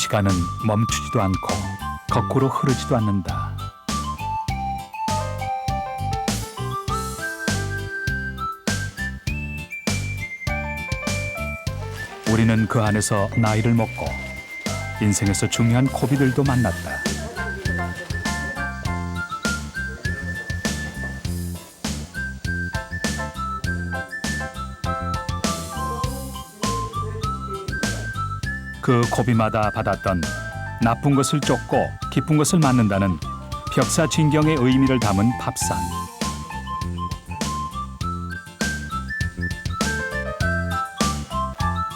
시간은 멈추지도 않고 거꾸로 흐르지도 않는다. 우리는 그 안에서 나이를 먹고 인생에서 중요한 고비들도 만났다. 그 고비마다 받았던 나쁜 것을 쫓고 기쁜 것을 맞는다는 벽사진경의 의미를 담은 밥상.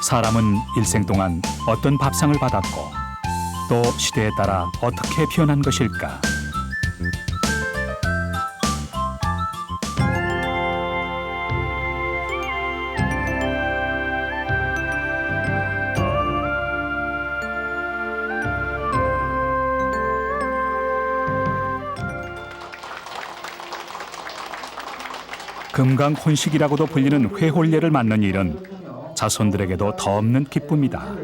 사람은 일생 동안 어떤 밥상을 받았고 또 시대에 따라 어떻게 변한 것일까? 금강혼식이라고도 불리는 회홀례를 맞는 일은 자손들에게도 더없는 기쁨이다.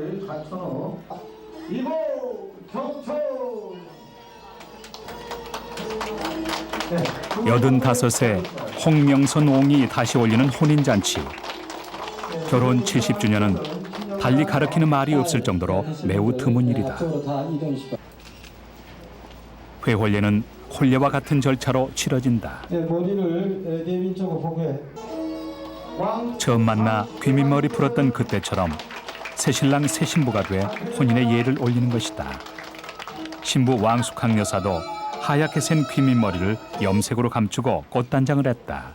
85세 홍명선 옹이 다시 올리는 혼인잔치. 결혼 70주년은 달리 가리키는 말이 없을 정도로 매우 드문 일이다. 회홀례는 혼례와 같은 절차로 치러진다. 머리를 내빈 쪽으로 보게. 처음 만나 귀민머리 풀었던 그때처럼 새신랑 새신부가 돼 혼인의 예를 올리는 것이다. 신부 왕숙항 여사도 하얗게 센 귀민머리를 염색으로 감추고 꽃단장을 했다.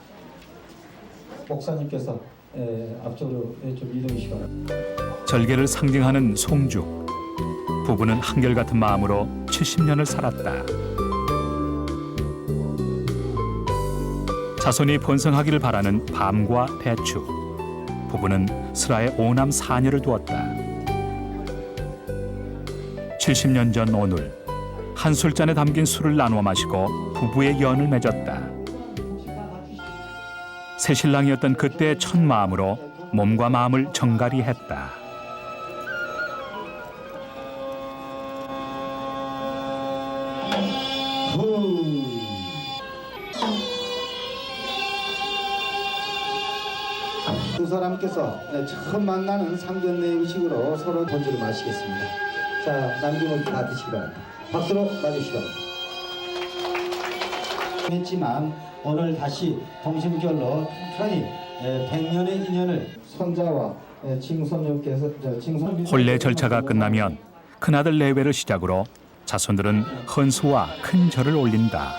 목사님께서 앞쪽으로 좀 이동해 주시기 바랍니다. 절개를 상징하는 송죽. 부부는 한결같은 마음으로 70년을 살았다. 자손이 번성하기를 바라는 밤과 대추. 부부는 슬하에 5남 4녀를 두었다. 70년 전 오늘 한 술잔에 담긴 술을 나누어 마시고 부부의 연을 맺었다. 새신랑이었던 그때의 첫 마음으로 몸과 마음을 정갈히 했다. 두 사람께서 처음 만나는 상견례 의식으로 서로 본주를 마시겠습니다. 자, 남김없이 다 드시기 바랍니다. 박수로 맞으시기 바랍니다. 했지만 오늘 다시 동심결로 편히 100년의 인연을 손자와 징손녀께서 혼례 절차가 끝나면 큰아들 내외를 시작으로 자손들은 헌수와 큰 절을 올린다.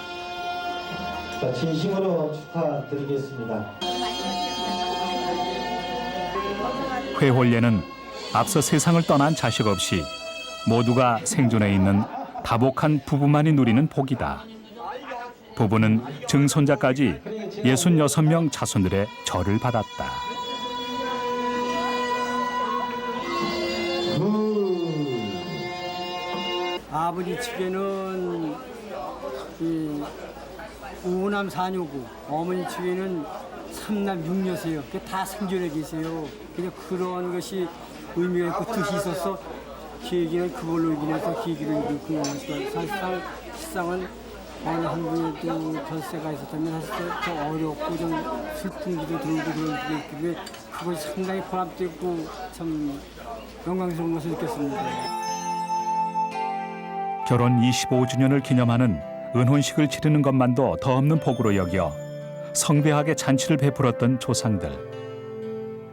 자, 진심으로 축하드리겠습니다. 회홀례는 앞서 세상을 떠난 자식 없이 모두가 생존해 있는 다복한 부부만이 누리는 복이다. 부부는 증손자까지 66명 자손들의 절을 받았다. 아버지 측에는 5남 4녀고 어머니 측에는 3남 6녀세요. 다 생존해 계세요. 그냥 그런 것이 의미가 있고 뜻이 있어서 기획이는 그걸로 인해서 기획을 이끌고 사실상 실상은 어느 한 분이 또 결세가 있었다면 사실 더 어렵고 좀 슬픈 기도 들고 그런 게 있길래 그것이 상당히 보람되고 참 영광스러운 것을 느꼈습니다. 결혼 25주년을 기념하는 은혼식을 치르는 것만도 더 없는 복으로 여겨 성대하게 잔치를 베풀었던 조상들.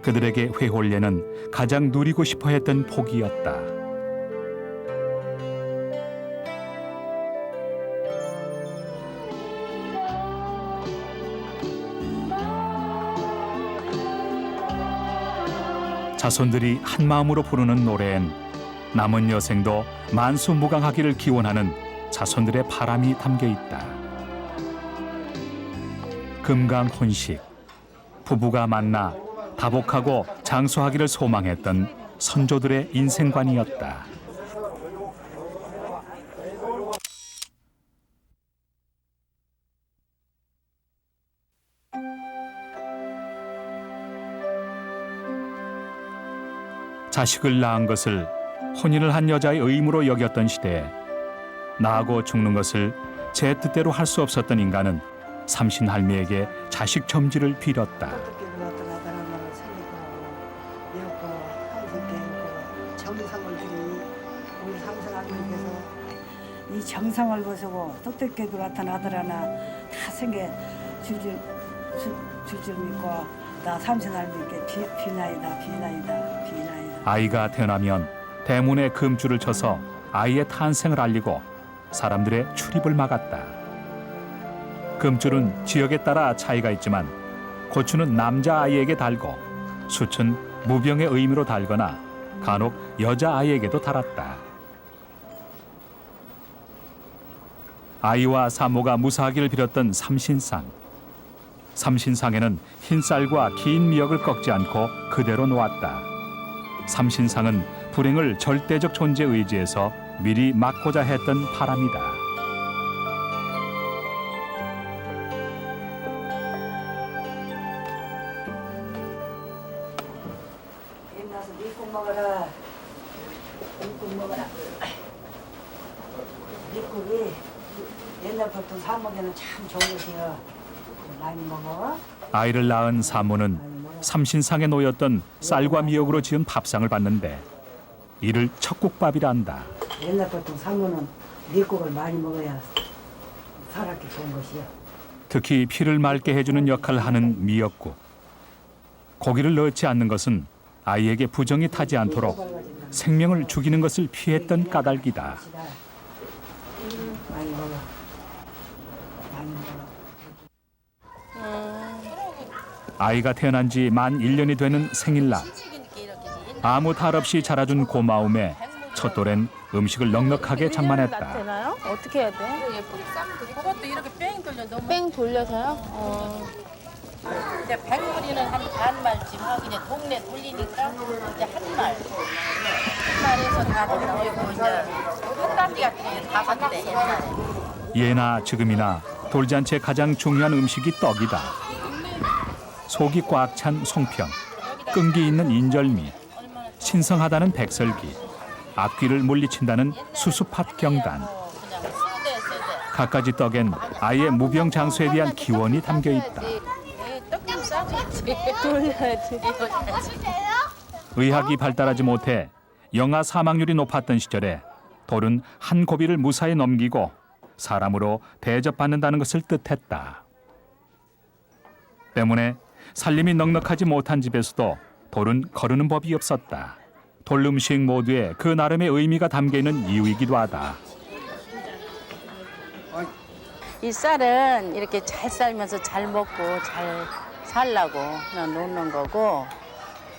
그들에게 회홀례는 가장 누리고 싶어 했던 복이었다. 자손들이 한 마음으로 부르는 노래엔 남은 여생도 만수무강하기를 기원하는 자손들의 바람이 담겨 있다. 금강혼식, 부부가 만나 다복하고 장수하기를 소망했던 선조들의 인생관이었다. 자식을 낳은 것을 혼인을 한 여자의 의무로 여겼던 시대에 나하고 죽는 것을 제 뜻대로 할 수 없었던 인간은 삼신 할미에게 자식 점지를 빌었다. 이 정성을 보시고 똑똑하게 나타나더라나 다 생겨 줄줄 믿고 나 삼신할미께 비나이다. 아이가 태어나면 대문에 금줄을 쳐서 아이의 탄생을 알리고 사람들의 출입을 막았다. 금줄은 지역에 따라 차이가 있지만 고추는 남자아이에게 달고 숯은 무병의 의미로 달거나 간혹 여자아이에게도 달았다. 아이와 사모가 무사하기를 빌었던 삼신상. 삼신상에는 흰쌀과 긴 미역을 꺾지 않고 그대로 놓았다. 삼신상은 불행을 절대적 존재에 의지해서 미리 막고자 했던 바람이다. 옛날서 미국 먹어라. 미국이 옛날부터 사먹에는 참 좋은 것이요. 많이 먹어. 아이를 낳은 사모는 삼신상에 놓였던 쌀과 미역으로 지은 밥상을 받는데 이를 척국밥이라 한다. 옛날부터 사모는 미국을 많이 먹어야 살았기 좋은 것이요. 특히 피를 맑게 해주는 역할을 하는 미역국. 고기를 넣지 않는 것은 아이에게 부정이 타지 않도록 생명을 죽이는 것을 피했던 까닭이다. 많이 먹어. 많이 먹어. 아이가 태어난 지 만 1년이 되는 생일날. 아무 탈 없이 자라준 고마움에 첫돌엔 음식을 넉넉하게 장만했다. 되나요? 어떻게 해야 돼? 그것도 이렇게 뺑 돌려 너무 뺑 돌려서요? 이제 100마리는 한 반말쯤 하고 그냥 동네 돌리니까 이제 한 말에서 다 돌리고 이제 한 단지 같은 게 다 봤대 옛날에. 예나 지금이나 돌잔치의 가장 중요한 음식이 떡이다. 속이 꽉 찬 송편, 끈기 있는 인절미, 신성하다는 백설기, 앞귀를 물리친다는 수수팥 경단. 그냥 쓰대 갖가지 떡엔 아이의 무병장수에 대한 기원이 담겨 있다. 떡좀 싸줘야지. 돌려야지. 의학이 발달하지 못해 영아 사망률이 높았던 시절에 돌은 한 고비를 무사히 넘기고 사람으로 대접받는다는 것을 뜻했다. 때문에 살림이 넉넉하지 못한 집에서도 돌은 거르는 법이 없었다. 돌 음식 모두에 그 나름의 의미가 담겨있는 이유이기도 하다. 이 쌀은 이렇게 잘 삶아서 잘 먹고 잘 살라고 그냥 놓는 거고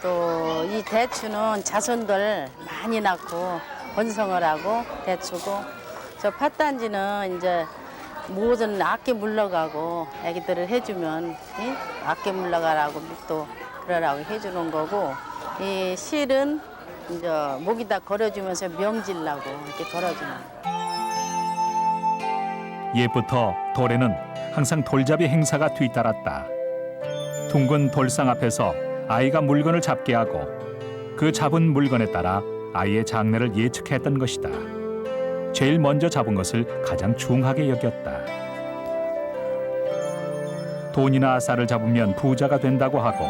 또 이 대추는 자손들 많이 낳고 번성을 하고 대추고 저 팥단지는 이제 모든 악기 물러가고 애기들을 해주면 악기 물러가라고 또 그러라고 해주는 거고 이 실은 이제 목에다 걸어주면서 명질라고 이렇게 걸어주는 거예요. 옛부터 돌에는 항상 돌잡이 행사가 뒤따랐다. 둥근 돌상 앞에서 아이가 물건을 잡게 하고 그 잡은 물건에 따라 아이의 장래를 예측했던 것이다. 제일 먼저 잡은 것을 가장 중하게 여겼다. 돈이나 쌀을 잡으면 부자가 된다고 하고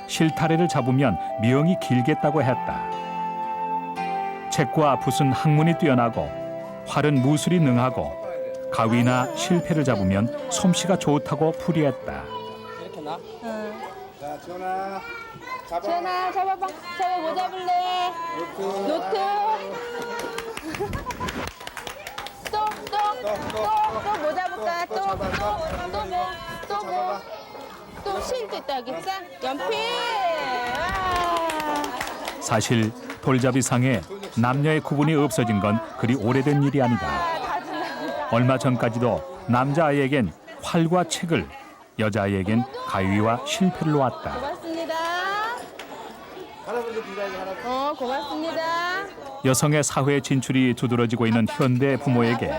실타래를 잡으면 명이 길겠다고 했다. 책과 붓은 학문이 뛰어나고 활은 무술이 능하고 가위나 실패를 잡으면 솜씨가 좋다고 풀이했다. 자, 전화. 잡아. 전화 잡아봐. 잡아 뭐 잡을래? 노트. 또 뭐 잡을까? 또 실도 있다 하겠어? 연필. 사실 돌잡이상에 남녀의 구분이 없어진 건 그리 오래된 일이 아니다. 얼마 전까지도 남자아이에겐 활과 책을, 여자아이에겐 가위와 실패를 놓았다. 고맙습니다. 고맙습니다. 여성의 사회 진출이 두드러지고 있는 현대 부모에게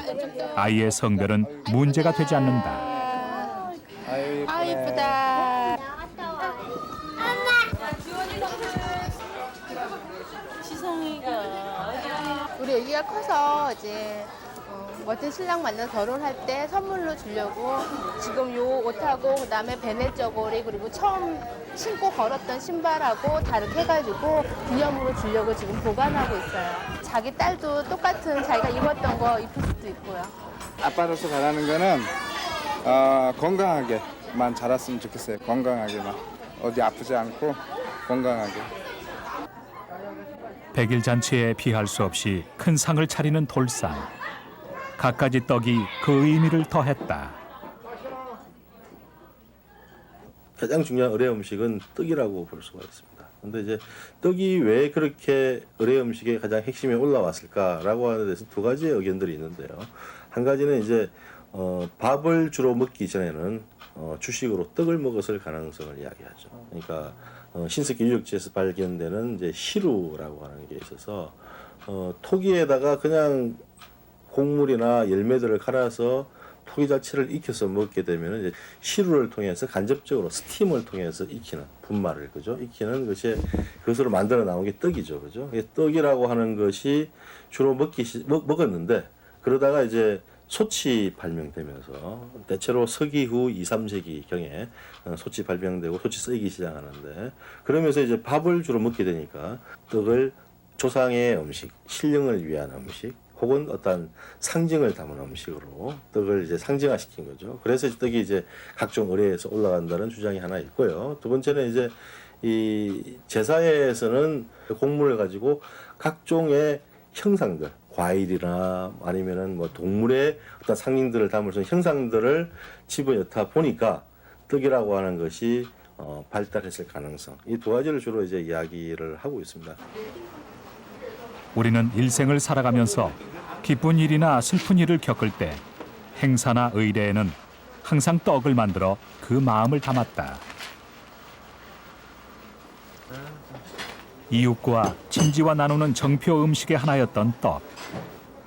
아이의 성별은 문제가 되지 않는다. 아 이쁘다. 지성이가 아기가 커서 이제 멋진 신랑 만나 결혼할 때 선물로 주려고 지금 요 옷하고 그다음에 베네 저고리 그리고 처음 신고 걸었던 신발하고 다르게 해가지고 기념으로 주려고 지금 보관하고 있어요. 자기 딸도 똑같은 자기가 입었던 거 입을 수도 있고요. 아빠로서 바라는 거는 건강하게만 자랐으면 좋겠어요. 건강하게만. 어디 아프지 않고 건강하게. 100일 잔치에 비할 수 없이 큰 상을 차리는 돌상. 갖가지 떡이 그 의미를 더했다. 가장 중요한 의례 음식은 떡이라고 볼 수가 있습니다. 근데 이제 떡이 왜 그렇게 의례 음식의 가장 핵심에 올라왔을까라고 하는 데서 두 가지의 의견들이 있는데요. 한 가지는 이제 밥을 주로 먹기 전에는 주식으로 떡을 먹었을 가능성을 이야기하죠. 그러니까 신석기 유적지에서 발견되는 이제 시루라고 하는 게 있어서 토기에다가 그냥 곡물이나 열매들을 갈아서 토기 자체를 익혀서 먹게 되면 이제 시루를 통해서 간접적으로 스팀을 통해서 익히는 분말을 그죠? 익히는 것이 그것으로 만들어 나온 게 떡이죠, 그죠? 떡이라고 하는 것이 주로 먹었는데 그러다가 이제 소치 발명되면서 대체로 서기 후 2, 3세기 경에 소치 발명되고 소치 쓰이기 시작하는데 그러면서 이제 밥을 주로 먹게 되니까 떡을 조상의 음식, 신령을 위한 음식 혹은 어떤 상징을 담은 음식으로 떡을 이제 상징화시킨 거죠. 그래서 떡이 이제 각종 의례에서 올라간다는 주장이 하나 있고요. 두 번째는 이제 이 제사에서는 곡물을 가지고 각종의 형상들, 과일이나 아니면은 뭐 동물의 어떤 상징들을 담을 수 있는 형상들을 집어넣다 보니까 떡이라고 하는 것이 발달했을 가능성. 이 두 가지를 주로 이제 이야기를 하고 있습니다. 우리는 일생을 살아가면서 기쁜 일이나 슬픈 일을 겪을 때 행사나 의례에는 항상 떡을 만들어 그 마음을 담았다. 이웃과 친지와 나누는 정표 음식의 하나였던 떡.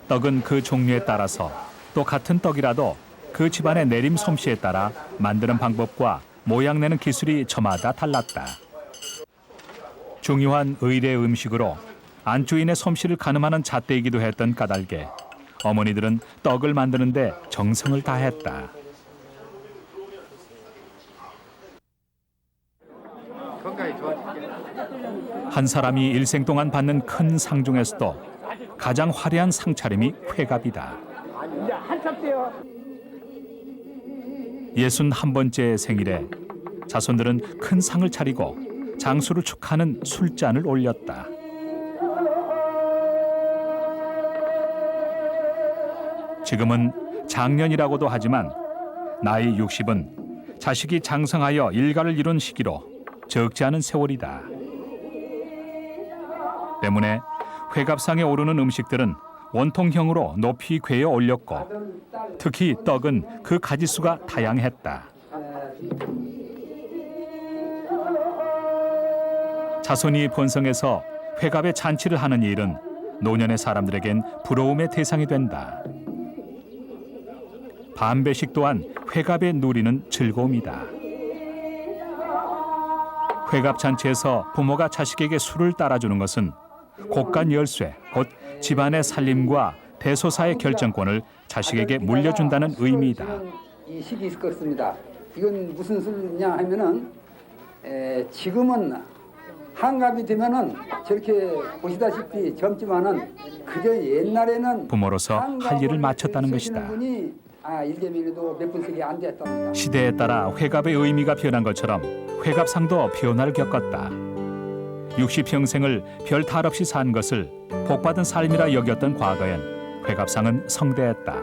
떡은 그 종류에 따라서 또 같은 떡이라도 그 집안의 내림 솜씨에 따라 만드는 방법과 모양 내는 기술이 저마다 달랐다. 중요한 의례 음식으로 안주인의 솜씨를 가늠하는 잣대이기도 했던 까닭에 어머니들은 떡을 만드는데 정성을 다했다. 한 사람이 일생 동안 받는 큰 상 중에서도 가장 화려한 상차림이 회갑이다. 61번째 생일에 자손들은 큰 상을 차리고 장수를 축하하는 술잔을 올렸다. 지금은 장년이라고도 하지만 나이 60은 자식이 장성하여 일가를 이룬 시기로 적지 않은 세월이다. 때문에 회갑상에 오르는 음식들은 원통형으로 높이 꿰어 올렸고 특히 떡은 그 가지수가 다양했다. 자손이 번성해서 회갑의 잔치를 하는 일은 노년의 사람들에겐 부러움의 대상이 된다. 반배식 또한 회갑에 누리는 즐거움이다. 회갑 잔치에서 부모가 자식에게 술을 따라주는 것은 곡간 열쇠, 곧 집안의 살림과 대소사의 결정권을 자식에게 물려준다는 의미이다. 이 식이 있을 것 같습니다. 이건 무슨 술이냐 하면은 지금은 한갑이 되면은 저렇게 보시다시피 젊지만은 그저 옛날에는 부모로서 할 일을 마쳤다는 것이다. 일개면에도 몇 분씩이 안 됐답니다. 시대에 따라 회갑의 의미가 변한 것처럼 회갑상도 변화를 겪었다. 60평생을 별 탈 없이 산 것을 복받은 삶이라 여겼던 과거엔 회갑상은 성대했다.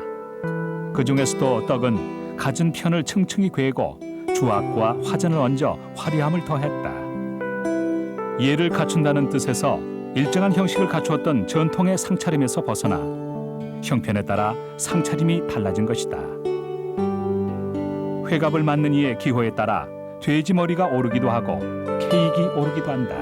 그 중에서도 떡은 갖은 편을 층층이 괴고 주악과 화전을 얹어 화려함을 더했다. 예를 갖춘다는 뜻에서 일정한 형식을 갖추었던 전통의 상차림에서 벗어나 형편에 따라 상차림이 달라진 것이다. 회갑을 맞는 이의 기호에 따라 돼지 머리가 오르기도 하고 케이크 오르기도 한다.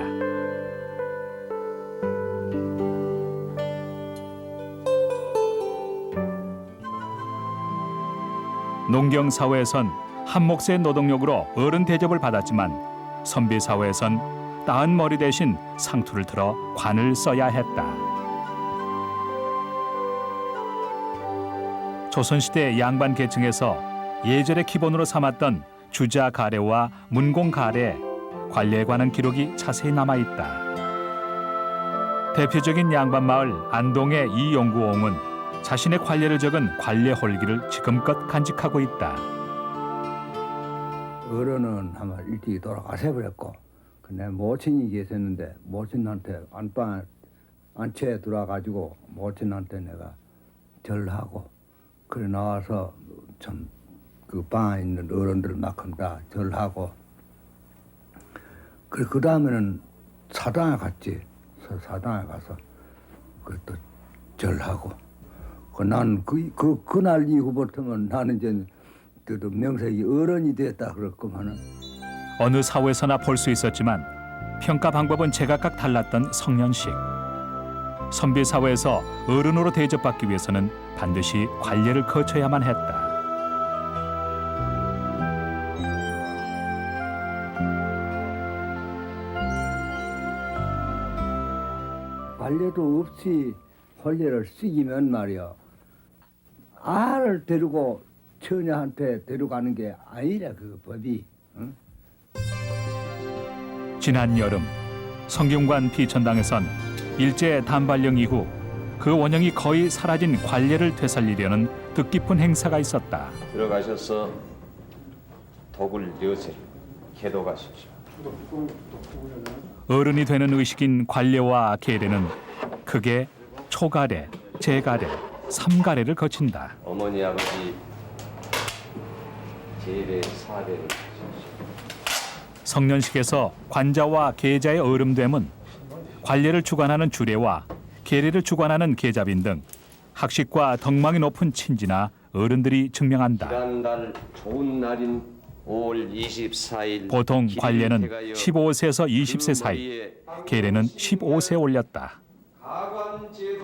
농경 사회에선 한 몫의 노동력으로 어른 대접을 받았지만 선비 사회에선 따은 머리 대신 상투를 틀어 관을 써야 했다. 조선시대 양반 계층에서 예절의 기본으로 삼았던 주자 가래와 문공 가래, 관례에 관한 기록이 자세히 남아있다. 대표적인 양반 마을 안동의 이용구옹은 자신의 관례를 적은 관례 홀기를 지금껏 간직하고 있다. 어른은 아마 일찍 돌아가셔버렸고, 근데 모친이 계셨는데 모친한테 안채에 들어와가지고 모친한테 내가 절하고, 그래 나와서 참 그 방에 있는 어른들만큼 다 절하고, 그래 그 다음에는 사당에 갔지. 사당에 가서 그또 절하고, 난 그날 이후부터는 나는 이제 명색이 어른이 됐다 그랬구만은. 어느 사회에서나 볼 수 있었지만 평가 방법은 제각각 달랐던 성년식. 선비 사회에서 어른으로 대접받기 위해서는 반드시 관례를 거쳐야만 했다. 관례도 없이 혼례를 쓰기면 말이야, 알을 데리고 처녀한테 데려가는 게 아니라 그 법이. 응? 지난 여름 성균관 비천당에선 일제 단발령 이후 그 원형이 거의 사라진 관례를 되살리려는 뜻깊은 행사가 있었다. 들어가셔서 독을 여세 개도가십시오. 어른이 되는 의식인 관례와 계례는 크게 초가례, 제가례, 삼가례를 거친다. 어머니 아버지 제례 사례를 성년식에서 관자와 계자의 어름됨은 관례를 주관하는 주례와 계례를 주관하는 계자빈 등 학식과 덕망이 높은 친지나 어른들이 증명한다. 지난달 좋은 날인 5월 24일 보통 관례는 15세에서 20세 사이, 계례는 15세에 올렸다.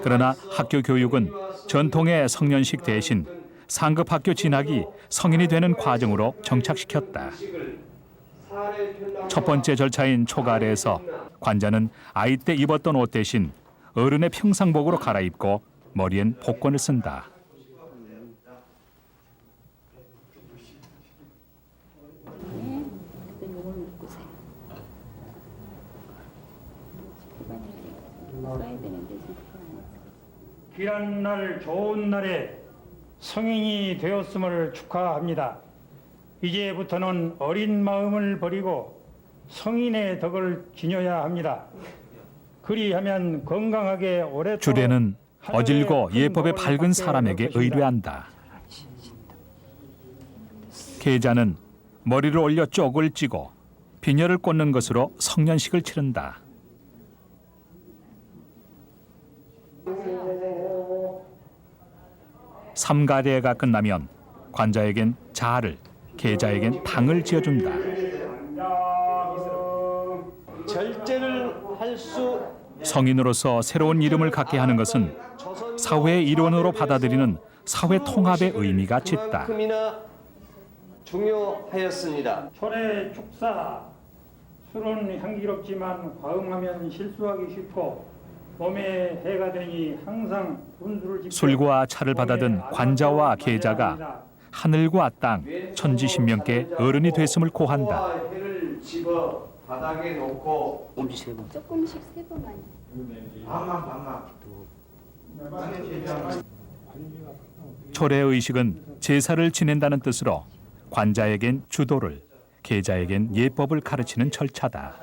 그러나 학교 교육은 전통의 성년식 대신 상급 학교 진학이 성인이 되는 과정으로 정착시켰다. 첫 번째 절차인 초가례에서 관자는 아이 때 입었던 옷 대신 어른의 평상복으로 갈아입고 머리엔 복권을 쓴다. 귀한 날 좋은 날에 성인이 되었음을 축하합니다. 이제부터는 어린 마음을 버리고 성인의 덕을 지녀야 합니다. 그리하면 건강하게 오랫도록 주례는 어질고 예법에 밝은 사람에게 의뢰한다. 계자는 머리를 올려 쪽을 찌고 비녀를 꽂는 것으로 성년식을 치른다. 삼가례가 끝나면 관자에겐 자를, 계자에겐 당을 지어준다. 절제를 할 수 성인으로서 새로운 이름을 갖게 하는 것은 사회의 일원으로 받아들이는 사회 통합의 의미가 짙다. 그만큼이나 중요하였습니다. 초래 축사, 술은 향기롭지만 과음하면 실수하기 쉽고 몸에 해가 되니 항상 분수를 지켜 술과 차를 받아든 관자와 계자가 하늘과 땅, 천지신명께 어른이 됐음을 고한다. 해를 집어 바닥에 놓고 조금씩 세 번만. 초래 의식은 제사를 지낸다는 뜻으로 관자에겐 주도를, 계자에겐 예법을 가르치는 절차다.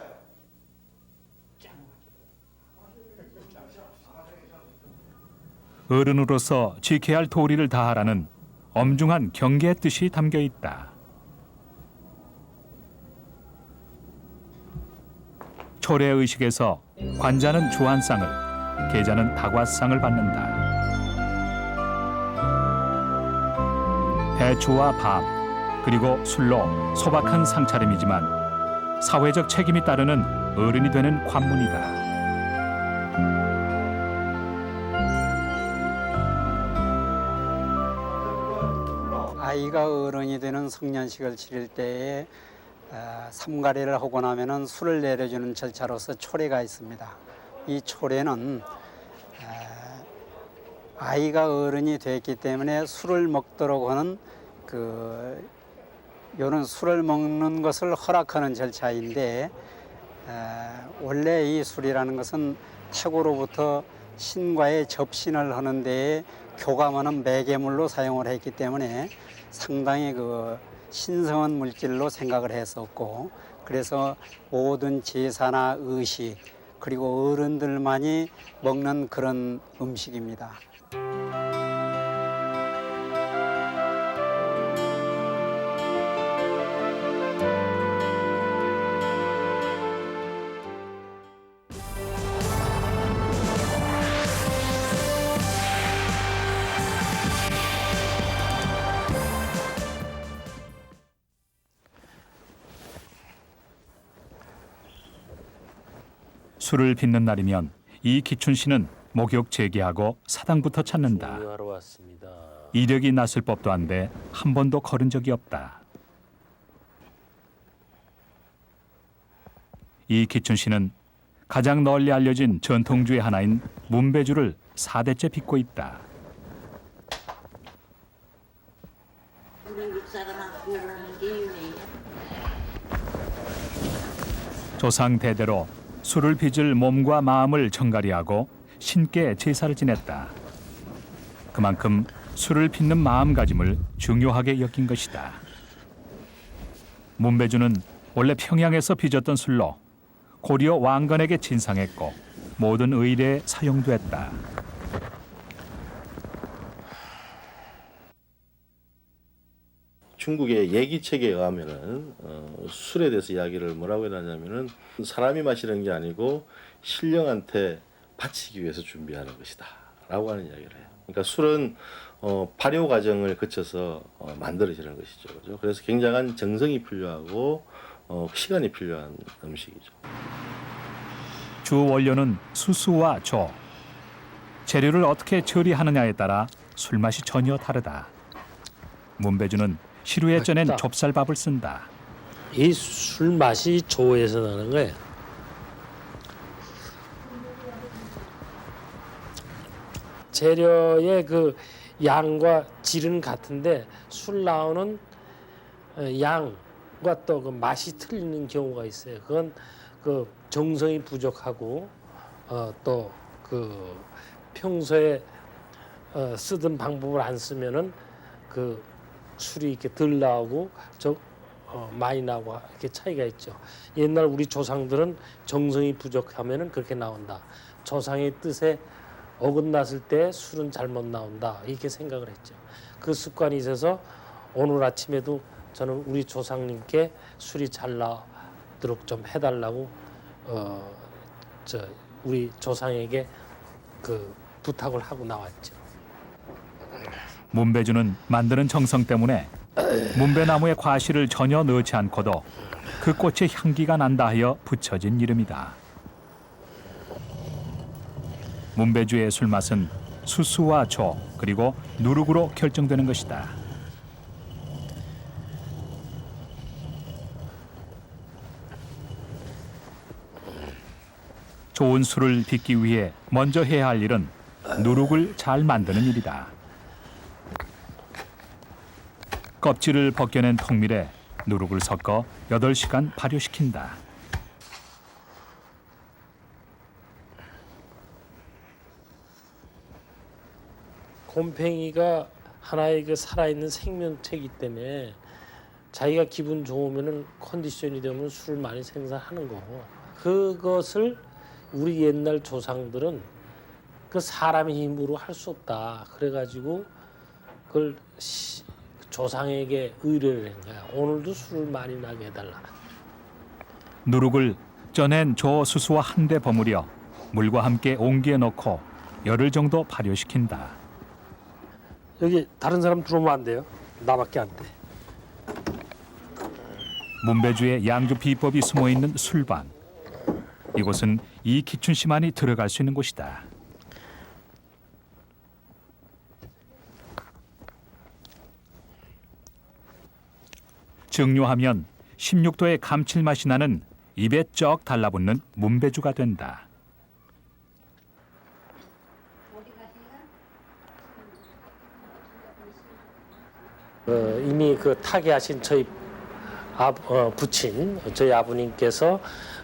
어른으로서 지켜야 할 도리를 다하라는 엄중한 경계의 뜻이 담겨 있다. 초래 의식에서 관자는 주한상을, 계자는 다과상을 받는다. 배추와 밥, 그리고 술로 소박한 상차림이지만 사회적 책임이 따르는 어른이 되는 관문이다. 아이가 어른이 되는 성년식을 치를 때에 삼가례를 하고 나면은 술을 내려주는 절차로서 초례가 있습니다. 이 초례는 아이가 어른이 됐기 때문에 술을 먹도록 하는 요런 술을 먹는 것을 허락하는 절차인데 원래 이 술이라는 것은 태고로부터 신과의 접신을 하는 데에 교감하는 매개물로 사용을 했기 때문에 상당히 신성한 물질로 생각을 했었고 그래서 모든 제사나 의식 그리고 어른들만이 먹는 그런 음식입니다. 술을 빚는 날이면 이 기춘 씨는 목욕 재개하고 사당부터 찾는다. 이력이 났을 법도 한데 한 번도 걸은 적이 없다. 이 기춘 씨는 가장 널리 알려진 전통주의 하나인 문배주를 4대째 빚고 있다. 조상 대대로 술을 빚을 몸과 마음을 정갈이하고 신께 제사를 지냈다. 그만큼 술을 빚는 마음가짐을 중요하게 여긴 것이다. 문배주는 원래 평양에서 빚었던 술로 고려 왕건에게 진상했고 모든 의례에 사용됐다. 중국의 예기책에 의하면은 술에 대해서 이야기를 뭐라고 해놨냐면은 사람이 마시는 게 아니고 신령한테 바치기 위해서 준비하는 것이다라고 하는 이야기를 해요. 그러니까 술은 발효 과정을 거쳐서 만들어지는 것이죠. 그렇죠? 그래서 굉장한 정성이 필요하고 시간이 필요한 음식이죠. 주 원료는 수수와 조. 재료를 어떻게 처리하느냐에 따라 술맛이 전혀 다르다. 문배주는 시루에 쪄낸 좁쌀밥을 쓴다. 이 술 맛이 조에서 나는 거예요. 재료의 양과 질은 같은데 술 나오는 양과 또 맛이 틀리는 경우가 있어요. 그건 정성이 부족하고 또 평소에 쓰던 방법을 안 쓰면은 술이 이렇게 덜 나오고 많이 나오고 이렇게 차이가 있죠. 옛날 우리 조상들은 정성이 부족하면은 그렇게 나온다. 조상의 뜻에 어긋났을 때 술은 잘못 나온다. 이렇게 생각을 했죠. 그 습관이 있어서 오늘 아침에도 저는 우리 조상님께 술이 잘 나도록 좀 해달라고 우리 조상에게 부탁을 하고 나왔죠. 문배주는 만드는 정성 때문에 문배나무의 과실을 전혀 넣지 않고도 그 꽃의 향기가 난다 하여 붙여진 이름이다. 문배주의 술맛은 수수와 조 그리고 누룩으로 결정되는 것이다. 좋은 술을 빚기 위해 먼저 해야 할 일은 누룩을 잘 만드는 일이다. 껍질을 벗겨낸 통밀에 누룩을 섞어 8시간 발효시킨다. 곰팽이가 하나의 살아있는 생명체이기 때문에 자기가 기분 좋으면은 컨디션이 되면 술을 많이 생산하는 거고 그것을 우리 옛날 조상들은 사람의 힘으로 할 수 없다. 그래가지고 그걸 조상에게 의뢰를 한 거야. 오늘도 술을 많이 나게 해달라. 누룩을 쪄낸 조 수수와 한데 버무려 물과 함께 온기에 넣고 열흘 정도 발효시킨다. 여기 다른 사람 들어오면 안 돼요. 나밖에 안 돼. 문배주의 양주 비법이 숨어있는 술방. 이곳은 이 기춘 씨만이 들어갈 수 있는 곳이다. 증류하면 16도의 감칠맛이 나는 입에 쩍 달라붙는 문배주가 된다. 이미 그 타계하신 저희 부친 저희 아버님께서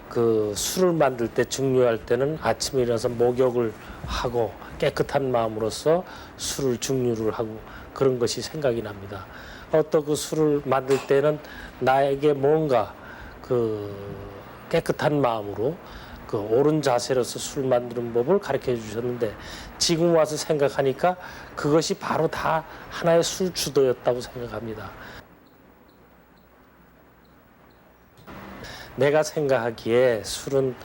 그 술을 만들 때 증류할 때는 아침에 일어나서 목욕을 하고 깨끗한 마음으로서 술을 증류를 하고 그런 것이 생각이 납니다. 또 그 술을 만들 때는 나에게 뭔가 그 깨끗한 마음으로 그 옳은 자세로서 술 만드는 법을 가르쳐 주셨는데 지금 와서 생각하니까 그것이 바로 다 하나의 술주도였다고 생각합니다. 내가 생각하기에 술은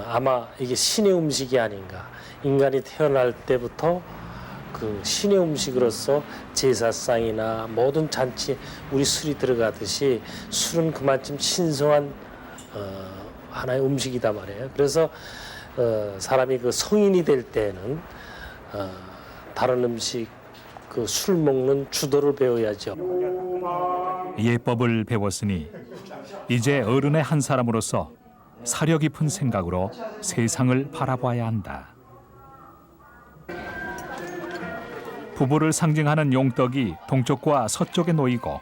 아마 이게 신의 음식이 아닌가. 인간이 태어날 때부터 그 신의 음식으로서 제사상이나 모든 잔치에 우리 술이 들어가듯이 술은 그만큼 신성한 하나의 음식이다 말이에요. 그래서 사람이 그 성인이 될 때는 다른 음식 그 술 먹는 주도를 배워야죠. 예법을 배웠으니 이제 어른의 한 사람으로서 사려 깊은 생각으로 세상을 바라봐야 한다. 부부를 상징하는 용떡이 동쪽과 서쪽에 놓이고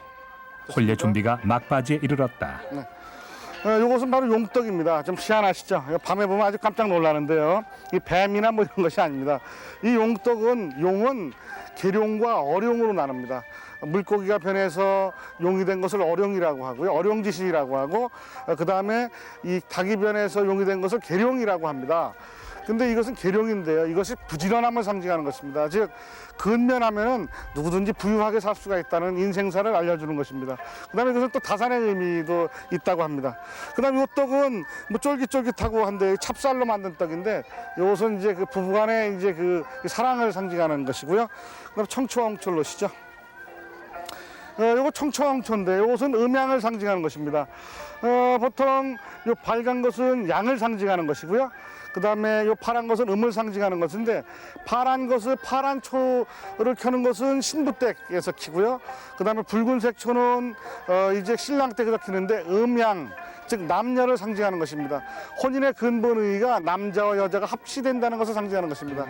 혼례 준비가 막바지에 이르렀다. 이것은 바로 용떡입니다. 좀 희한하시죠? 밤에 보면 아주 깜짝 놀라는데요. 이 뱀이나 뭐 이런 것이 아닙니다. 이 용떡은 용은 계룡과 어룡으로 나눕니다. 물고기가 변해서 용이 된 것을 어룡이라고 하고요. 어룡지신이라고 하고 그 다음에 이 닭이 변해서 용이 된 것을 계룡이라고 합니다. 근데 이것은 계룡인데요. 이것이 부지런함을 상징하는 것입니다. 즉 근면하면은 누구든지 부유하게 살 수가 있다는 인생사를 알려주는 것입니다. 그다음에 이것은 또 다산의 의미도 있다고 합니다. 그다음에 이 떡은 뭐 쫄깃쫄깃하고 한데 찹쌀로 만든 떡인데 이것은 이제 그 부부간의 이제 그 사랑을 상징하는 것이고요. 그다음 청초홍철로시죠. 이거 청초홍초인데 이것은 음양을 상징하는 것입니다. 보통 이 빨간 것은 양을 상징하는 것이고요. 그 다음에 이 파란 것은 음을 상징하는 것인데 파란 것을 파란 초를 켜는 것은 신부댁에서 키고요. 그 다음에 붉은색 초는 이제 신랑 댁에서 키는데 음양, 즉 남녀를 상징하는 것입니다. 혼인의 근본 의의가 남자와 여자가 합치된다는 것을 상징하는 것입니다.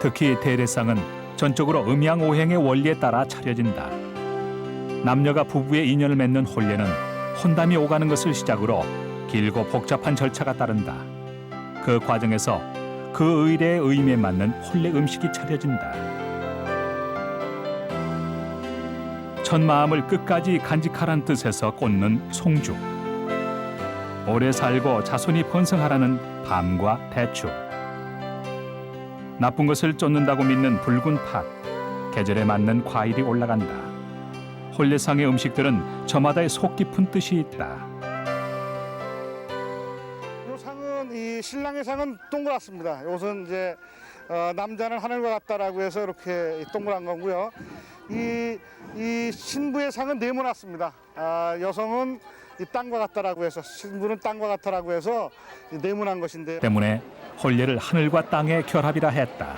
특히 대례상은 전적으로 음양오행의 원리에 따라 차려진다. 남녀가 부부의 인연을 맺는 혼례는 혼담이 오가는 것을 시작으로 길고 복잡한 절차가 따른다. 그 과정에서 그 의례의 의미에 맞는 혼례 음식이 차려진다. 첫 마음을 끝까지 간직하라는 뜻에서 꽂는 송죽. 오래 살고 자손이 번성하라는 밤과 대추. 나쁜 것을 쫓는다고 믿는 붉은 팥. 계절에 맞는 과일이 올라간다. 혼례상의 음식들은 저마다의 속 깊은 뜻이 있다. 이 신랑의 상은 동그랗습니다. 이것은 이제 남자는 하늘과 같다라고 해서 이렇게 동그란 거고요. 이 신부의 상은 네모났습니다. 여성은 이 땅과 같다라고 해서 신부는 땅과 같다라고 해서 네모난 것인데. 때문에 혼례를 하늘과 땅의 결합이라 했다.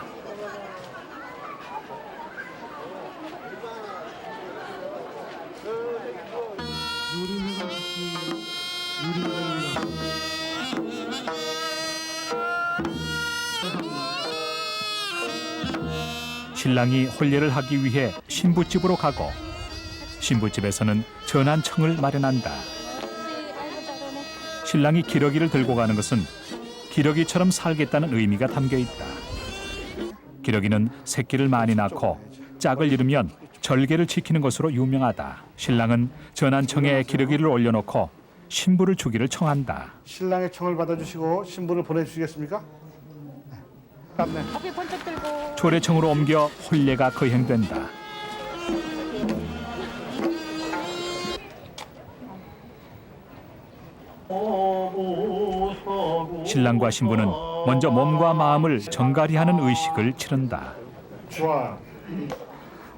신랑이 혼례를 하기 위해 신부집으로 가고 신부집에서는 전환청을 마련한다. 신랑이 기러기를 들고 가는 것은 기러기처럼 살겠다는 의미가 담겨 있다. 기러기는 새끼를 많이 낳고 짝을 이루면 절개를 지키는 것으로 유명하다. 신랑은 전환청에 기러기를 올려놓고 신부를 주기를 청한다. 신랑의 청을 받아주시고 신부를 보내주시겠습니까? 네. 초례청으로 옮겨 혼례가 거행된다. 신랑과 신부는 먼저 몸과 마음을 정갈이하는 의식을 치른다. 좋아.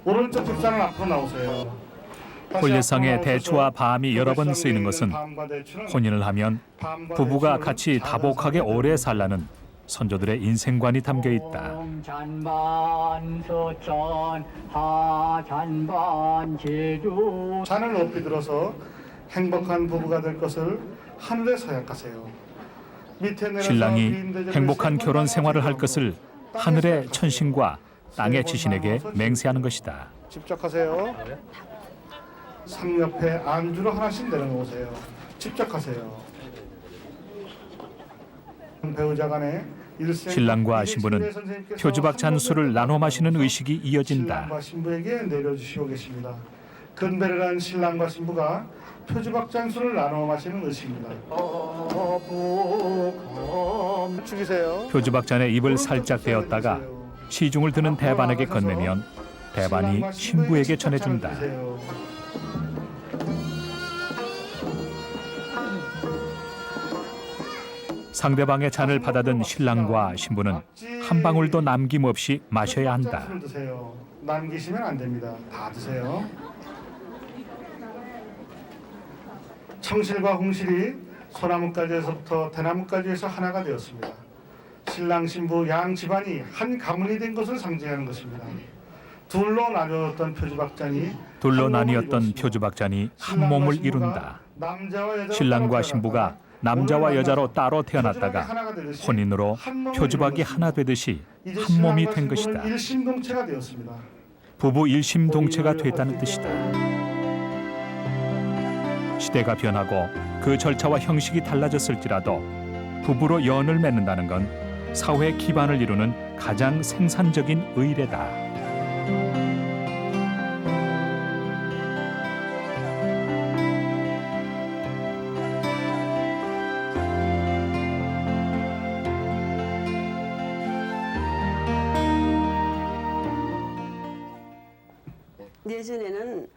오른쪽 집사는 앞으로 나오세요. 혼례상에 대추와 밤이 여러 번 쓰이는 것은 혼인을 하면 부부가 같이 다복하게 오래 살라는 선조들의 인생관이 담겨 있다. 잔을 높이 들어서 행복한 부부가 될 것을 하늘에 서약하세요. 신랑이 행복한 결혼 생활을 할 것을 하늘의 천신과 땅의 지신에게 맹세하는 것이다. 직접 하세요. 상 옆에 안주로 하나씩 내려놓으세요. 직접 하세요. 배우자 간에 신랑과 신부는 표주박 잔술을 나눠 마시는 의식이 이어진다. 신랑과 신부에게 내려주시고 계십니다. 근배를 신랑과 신부가 표주박 잔술을 나눠 마시는 의식입니다. 죽이세요. 표주박 잔에 입을 살짝 대었다가 시중을 드는 대반에게 건네면 대반이 신부에게 전해준다. 상대방의 잔을 받아든 신랑과 신부는 한 방울도 남김없이 마셔야 한다. 드세요. 남기시면 안 됩니다. 다 드세요. 청실과 홍실이 소나무까지에서부터 대나무까지에서 하나가 되었습니다. 신랑 신부 양 집안이 한 가문이 된 것을 상징하는 것입니다. 둘로 나뉘었던 표주박잔이 한 몸을 이룬다. 신랑과 신부가 남자와 여자로 따로 태어났다가 혼인으로 표주박이 하나 되듯이 한 몸이 된 것이다. 일심동체가 되었습니다. 부부 일심동체가 됐다는 뜻이다. 시대가 변하고 그 절차와 형식이 달라졌을지라도 부부로 연을 맺는다는 건 사회 기반을 이루는 가장 생산적인 의례다. 예전에는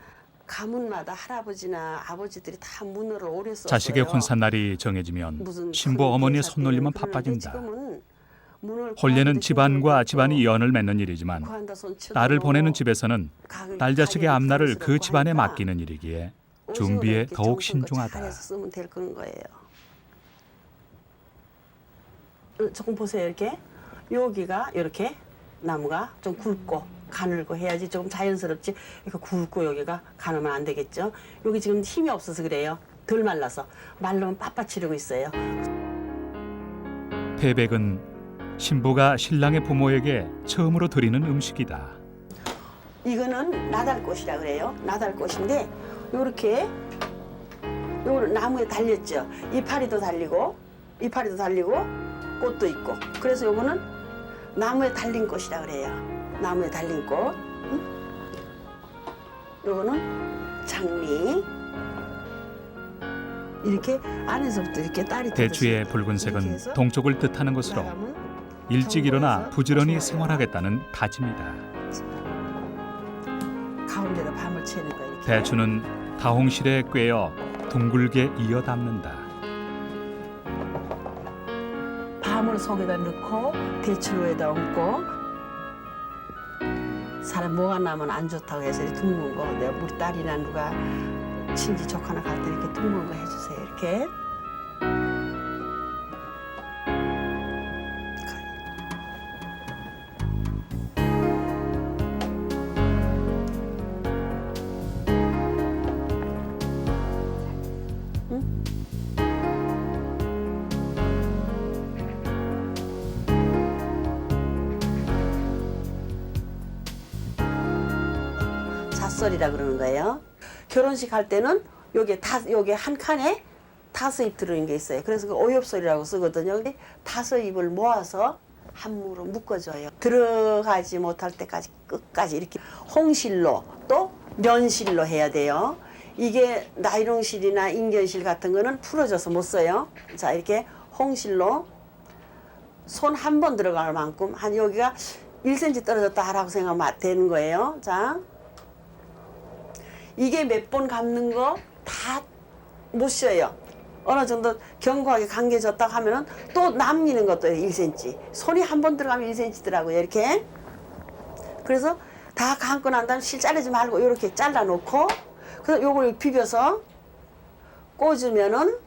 가문마다 할아버지나 아버지들이 다 문어를 오래 썼어요. 자식의 혼산날이 정해지면 신부 어머니의 손놀림은 바빠진다. 혼례는 집안과 집안이 연을 맺는 일이지만 딸을 보내는 집에서는 딸 자식의 앞날을 그 집안에 맡기는 일이기에 준비에 더욱 신중하다. 잘해서 쓰면 될 그런 거예요. 조금 보세요. 이렇게 여기가 이렇게 나무가 좀 굵고 가늘고 해야지 조금 자연스럽지. 이렇게 굵고 여기가 가늘면 안 되겠죠. 여기 지금 힘이 없어서 그래요. 덜 말라서. 말르면 빳빳이르고 있어요. 태백은 신부가 신랑의 부모에게 처음으로 드리는 음식이다. 이거는 나달꽃이라 그래요. 나달꽃인데 요렇게 요거는 나무에 달렸죠. 이파리도 달리고 꽃도 있고. 그래서 요거는 나무에 달린 꽃이라 그래요. 나무에 달린 꽃. 요거는 장미. 이렇게 안에서부터 이렇게 딸이 대추의 붉은색은 동쪽을 뜻하는 것으로 일찍 일어나 부지런히 생활하겠다는 다짐이다. 가운데다 밤을 채는 거 이렇게. 대추는 다홍실에 꿰어 둥글게 이어 담는다. 밤을 속에다 넣고 대추로에다 얹고. 사람 뭐가 나면 안 좋다고 해서 이렇게 둥근 거. 내가 우리 딸이나 누가 친지 조카나 갈 때 이렇게 둥근 거 해주세요. 이렇게. 잣설이라 그러는 거예요. 결혼식 할 때는 요게 한 칸에 5잎 들어있는 게 있어요. 그래서 그 오엽설이라고 쓰거든요. 5잎을 모아서 한 무로 묶어줘요. 들어가지 못할 때까지 끝까지 이렇게 홍실로 또 면실로 해야 돼요. 이게 나이롱실이나 인견실 같은 거는 풀어져서 못 써요. 자, 이렇게 홍실로 손 한 번 들어갈 만큼 한 여기가 1cm 떨어졌다라고 생각하면 되는 거예요. 자, 이게 몇 번 감는 거 다 못 쉬어요. 어느 정도 견고하게 감겨졌다 하면은 또 남기는 것도 1cm. 손이 한 번 들어가면 1cm더라고요. 이렇게. 그래서 다 감고 난 다음에 실 자르지 말고 이렇게 잘라놓고, 그래서 요걸 비벼서 꽂으면은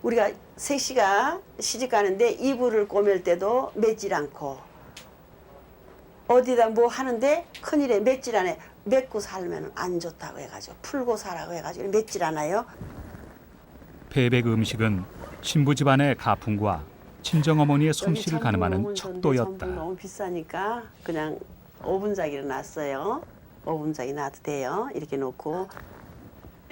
우리가 셋시가 시집 가는데 이불을 꼬맬 때도 맺질 않고, 어디다 뭐 하는데 큰일에 맺질 않아요. 맺고 살면 안 좋다고 해가지고, 풀고 살라고 해가지고 맺질 않아요. 태백 음식은 신부 집안의 가풍과 친정어머니의 솜씨를 가늠하는 척도였다. 너무 비싸니까 그냥 오분자기로 놨어요. 오분자기 놔도 돼요. 이렇게 놓고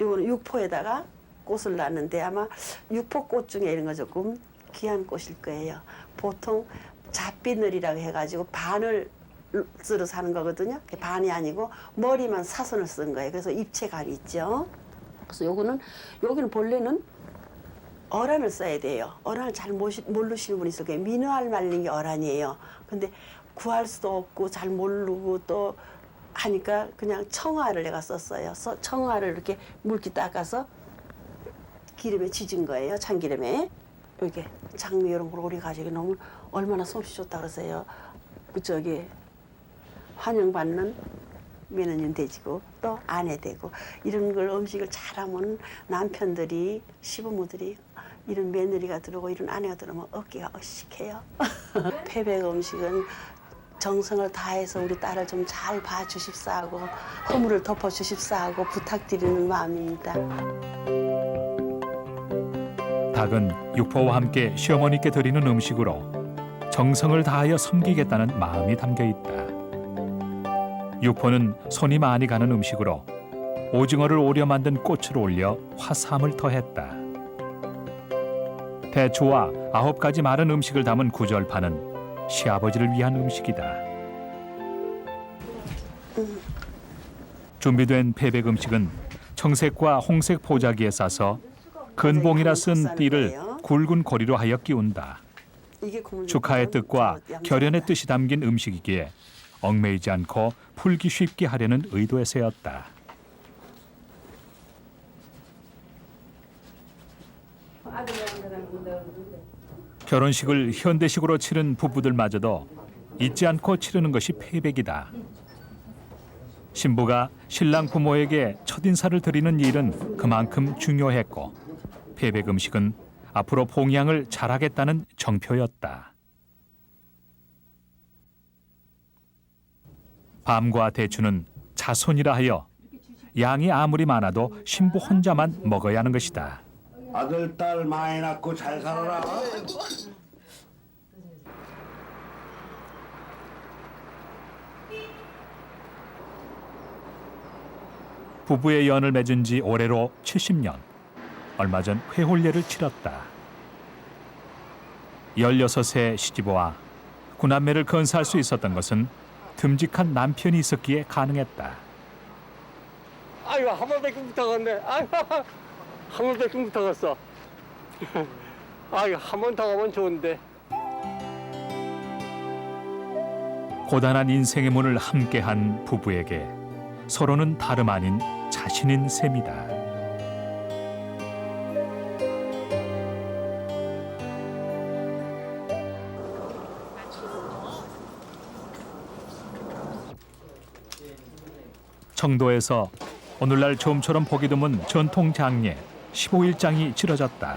이거는 육포에다가 꽃을 놨는데 아마 육포꽃 중에 이런 거 조금 귀한 꽃일 거예요. 보통 잡비늘이라고 해가지고 바늘 쓰러 사는 거거든요. 반이 아니고 머리만 사선을 쓴 거예요. 그래서 입체감이 있죠. 그래서 여기는 본래는 어란을 써야 돼요. 어란을 잘 모르시는 분이 있어요. 민어알 말린 게 어란이에요. 근데 구할 수도 없고 잘 모르고 또 하니까 그냥 청화를 내가 썼어요. 청화를 이렇게 물기 닦아서 기름에 지진 거예요. 참기름에. 이렇게 장미 이런 걸 우리 가족이 너무 얼마나 솜씨 좋다 그러세요. 저기 환영받는 며느님 되지고 또 아내 되고 이런 걸 음식을 잘하면 남편들이 시부모들이 이런 며느리가 들어오고 이런 아내가 들어오면 어깨가 어식해요. 패백 음식은 정성을 다해서 우리 딸을 좀 잘 봐주십사하고 허물을 덮어주십사하고 부탁드리는 마음입니다. 닭은 육포와 함께 시어머니께 드리는 음식으로 정성을 다하여 섬기겠다는 마음이 담겨 있다. 육포는 손이 많이 가는 음식으로 오징어를 오려 만든 꽃을 올려 화사함을 더했다. 대추와 9가지 마른 음식을 담은 구절파는 시아버지를 위한 음식이다. 준비된 패백 음식은 청색과 홍색 포자기에 싸서 근봉이라 쓴 띠를 굵은 고리로 하여 끼운다. 축하의 뜻과 결연의 뜻이 담긴 음식이기에 얽매이지 않고 풀기 쉽게 하려는 의도에서였다. 결혼식을 현대식으로 치른 부부들마저도 잊지 않고 치르는 것이 패백이다. 신부가 신랑 부모에게 첫인사를 드리는 일은 그만큼 중요했고 패백 음식은 앞으로 봉양을 잘하겠다는 정표였다. 밤과 대추는 자손이라 하여 양이 아무리 많아도 신부 혼자만 먹어야 하는 것이다. 아들, 딸 많이 낳고 잘 살아라. 부부의 연을 맺은 지 올해로 70년. 얼마 전 회홀례를 치렀다. 16세 시집와 구남매를 건사할 수 있었던 것은 듬직한 남편이 있었기에 가능했다. 아이고 한 번밖에 못 타갔네. 아이고 한 번밖에 못 타갔어. 아이고 한 번 타가면 좋은데. 고단한 인생의 문을 함께한 부부에게 서로는 다름 아닌 자신인 셈이다. 청도에서 오늘날 좀처럼 보기 드문 전통 장례 15일장이 치러졌다.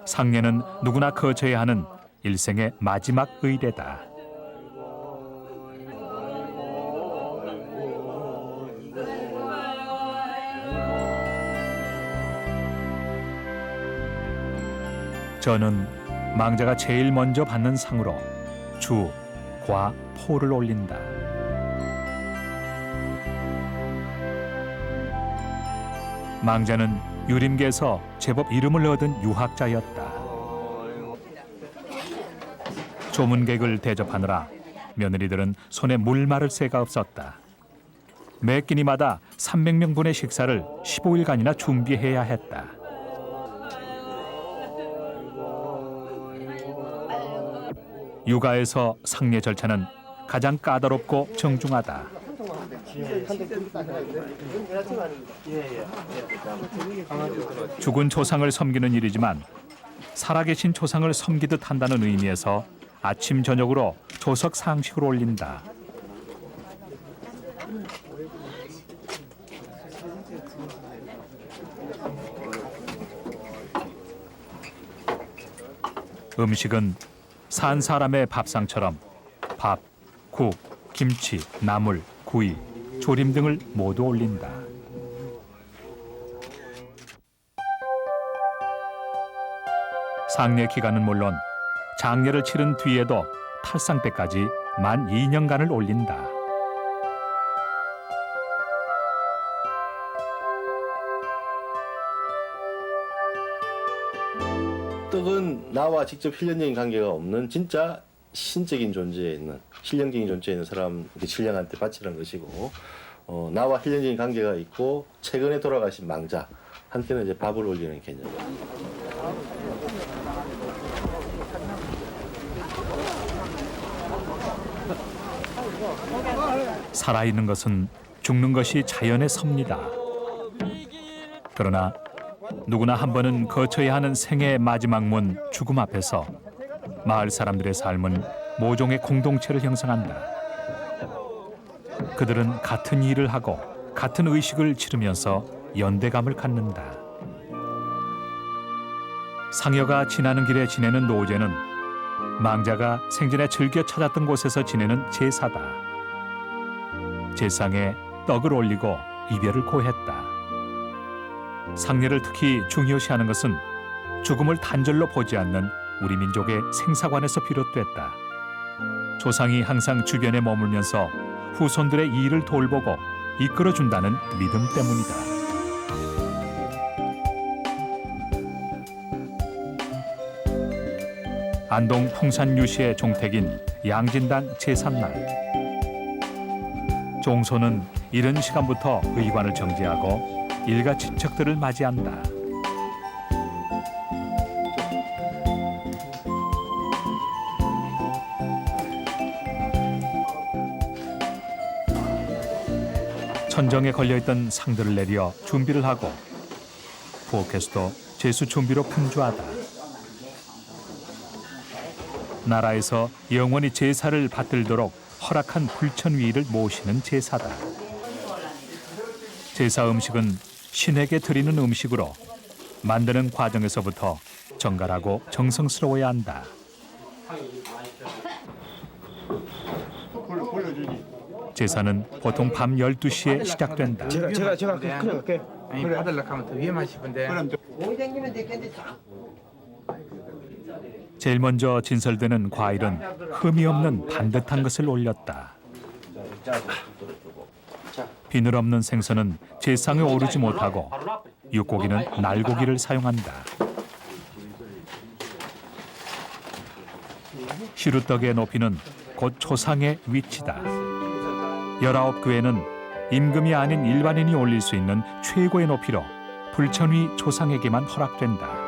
상례는 누구나 거쳐야 하는 일생의 마지막 의례다. 저는 망자가 제일 먼저 받는 상으로 주, 과, 포를 올린다. 망자는 유림계에서 제법 이름을 얻은 유학자였다. 조문객을 대접하느라 며느리들은 손에 물 마를 새가 없었다. 매 끼니마다 300명분의 식사를 15일간이나 준비해야 했다. 육아에서 상례 절차는 가장 까다롭고 정중하다. 죽은 조상을 섬기는 일이지만 살아계신 조상을 섬기듯 한다는 의미에서 아침 저녁으로 조석 상식을 올린다. 음식은 산 사람의 밥상처럼 밥, 국, 김치, 나물, 구이, 조림 등을 모두 올린다. 상례 기간은 물론 장례를 치른 뒤에도 탈상 때까지 만 2년간을 올린다. 떡은 나와 직접 필연적인 관계가 없는 진짜 신적인 존재에 있는, 신령적인 존재에 있는 사람, 신령한테 바치는 것이고, 나와 필연적인 관계가 있고 최근에 돌아가신 망자한테는 이제 밥을 올리는 개념입니다. 살아있는 것은 죽는 것이 자연의 섭니다. 그러나 누구나 한 번은 거쳐야 하는 생애의 마지막 문 죽음 앞에서 마을 사람들의 삶은 모종의 공동체를 형성한다. 그들은 같은 일을 하고 같은 의식을 치르면서 연대감을 갖는다. 상여가 지나는 길에 지내는 노제는 망자가 생전에 즐겨 찾았던 곳에서 지내는 제사다. 제상에 떡을 올리고 이별을 고했다. 상례를 특히 중요시하는 것은 죽음을 단절로 보지 않는 우리 민족의 생사관에서 비롯됐다. 조상이 항상 주변에 머물면서 후손들의 일을 돌보고 이끌어준다는 믿음 때문이다. 안동 풍산유시의 종택인 양진단 제삿날. 종소는 이른 시간부터 의관을 정지하고 일가 친척들을 맞이한다. 천정에 걸려있던 상들을 내려 준비를 하고 부엌에서도 제수 준비로 분주하다. 나라에서 영원히 제사를 받들도록 허락한 불천위를 모시는 제사다. 제사 음식은 신에게 드리는 음식으로 만드는 과정에서부터 정갈하고 정성스러워야 한다. 제사는 보통 밤 12시에 시작된다. 제가 큰일 갈게. 아니 받으려고 하면 더 위험하실 싶은데. 제일 먼저 진설되는 과일은 흠이 없는 반듯한 것을 올렸다. 비늘 없는 생선은 제상에 오르지 못하고 육고기는 날고기를 사용한다. 시루떡의 높이는 곧 초상의 위치다. 19교회는 임금이 아닌 일반인이 올릴 수 있는 최고의 높이로 불천위 조상에게만 허락된다.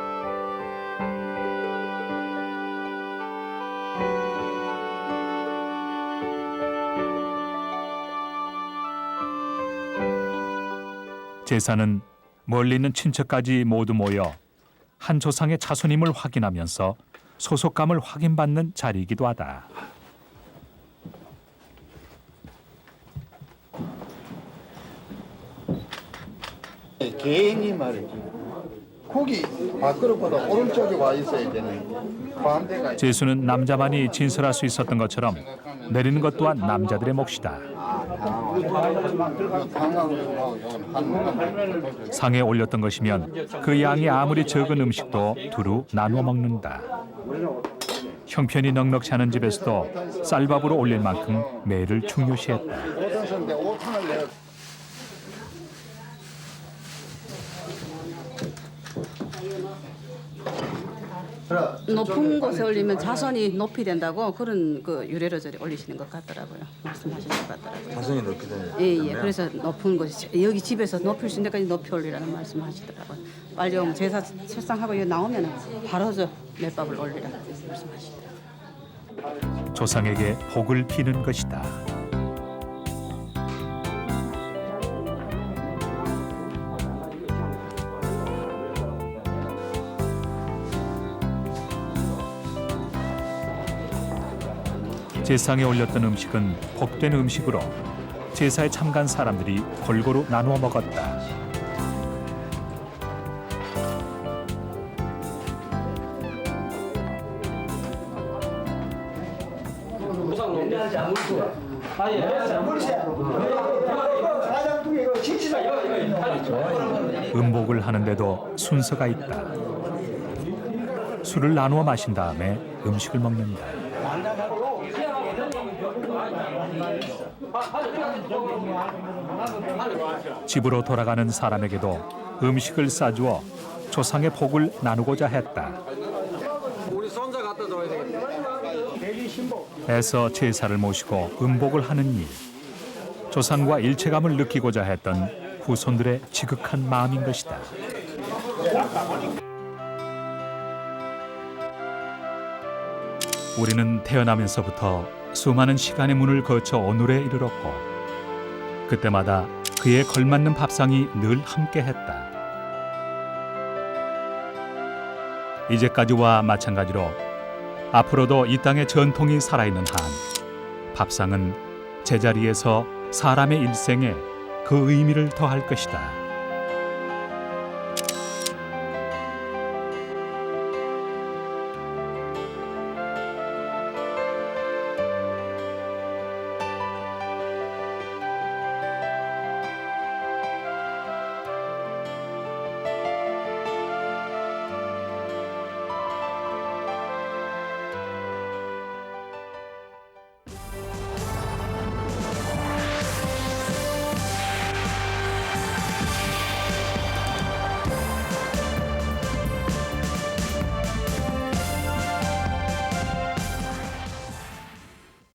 제사는 멀리 있는 친척까지 모두 모여 한 조상의 자손임을 확인하면서 소속감을 확인받는 자리이기도 하다. 개인이 말이지. 고기 밥그릇보다 오른쪽에 와 있어야 되는 반대가. 제수는 남자만이 진설할 수 있었던 것처럼 내리는 것 또한 남자들의 몫이다. 상에 올렸던 것이면 그 양이 아무리 적은 음식도 두루 나누어 먹는다. 형편이 넉넉지 않은 집에서도 쌀밥으로 올릴 만큼 매를 중요시했다. 높은 곳에 올리면 자손이 높이 된다고 그런 그 유래로 저리 올리시는 것 같더라고요. 말씀하시는 것 같더라고요. 자손이 높이 되는. 예. 그래서 높은 곳이 여기 집에서 높일 수 있는 데까지 높이 올리라는 말씀하시더라고요. 빨리 오면 제사 출상하고 여기 나오면 바로 저 맷밥을 올리라 말씀하시더라고요. 조상에게 복을 비는 것이다. 제상에 올렸던 음식은 복된 음식으로 제사에 참가한 사람들이 골고루 나누어 먹었다. 음복을 하는데도 순서가 있다. 술을 나누어 마신 다음에 음식을 먹는다. 집으로 돌아가는 사람에게도 음식을 싸주어 조상의 복을 나누고자 했다. 우리 손자 갖다 줘야 되겠다. 애써 제사를 모시고 음복을 하는 일. 조상과 일체감을 느끼고자 했던 후손들의 지극한 마음인 것이다. 우리는 태어나면서부터 수많은 시간의 문을 거쳐 오늘에 이르렀고 그때마다 그에 걸맞는 밥상이 늘 함께했다. 이제까지와 마찬가지로 앞으로도 이 땅의 전통이 살아있는 한 밥상은 제자리에서 사람의 일생에 그 의미를 더할 것이다.